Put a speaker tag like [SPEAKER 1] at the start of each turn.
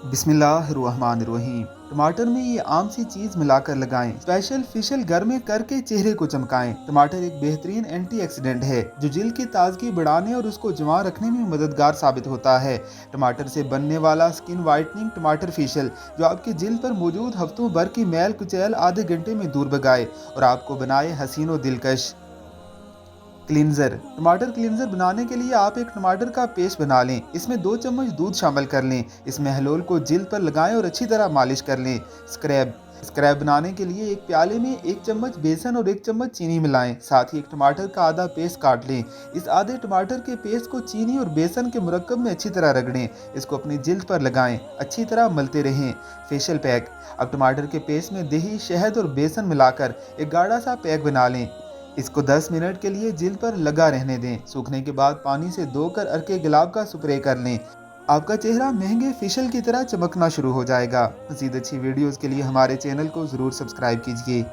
[SPEAKER 1] बिस्मिल्लाहिर्रहमानिर्रहीम। टमाटर में ये आम सी चीज़ मिलाकर लगाएं। स्पेशल फेशियल घर में करके चेहरे को चमकाएं। टमाटर एक बेहतरीन एंटीऑक्सीडेंट है जो जिल्द की ताजगी बढ़ाने और उसको जवां रखने में मददगार साबित होता है। टमाटर से बनने वाला स्किन वाइटनिंग टमाटर फेशियल जो आपकी जिल्द पर मौजूद हफ्तों भर की मैल कुचैल आधे घंटे में दूर भगाए और आपको बनाए हसीन और दिलकश। क्लींजर। टमाटर क्लींजर बनाने के लिए आप एक टमाटर का पेस्ट बना लें। इसमें 2 चम्मच दूध शामिल कर लें। इसमें हलोल को जिल्द पर लगाएं और अच्छी तरह मालिश कर लें। स्क्रैब। स्क्रैब बनाने के लिए एक प्याले में 1 चम्मच बेसन और 1 चम्मच चीनी मिलाएं। साथ ही एक टमाटर का आधा पेस्ट काट लें। इस आधे टमाटर के पेस्ट को चीनी और बेसन के मुरक्कब में अच्छी तरह रगड़ें। इसको अपनी जिल्द पर लगाएं। अच्छी तरह मलते रहें। Facial pack. अब टमाटर के पेस्ट में दही, शहद और बेसन मिलाकर एक गाढ़ा सा पैक बना लें। इसको 10 मिनट के लिए जिल्द पर लगा रहने दें। सूखने के बाद पानी से धोकर अर्के गुलाब का स्प्रे कर लें। आपका चेहरा महंगे फेशियल की तरह चमकना शुरू हो जाएगा। मज़ीद अच्छी वीडियोस के लिए हमारे चैनल को ज़रूर सब्सक्राइब कीजिए।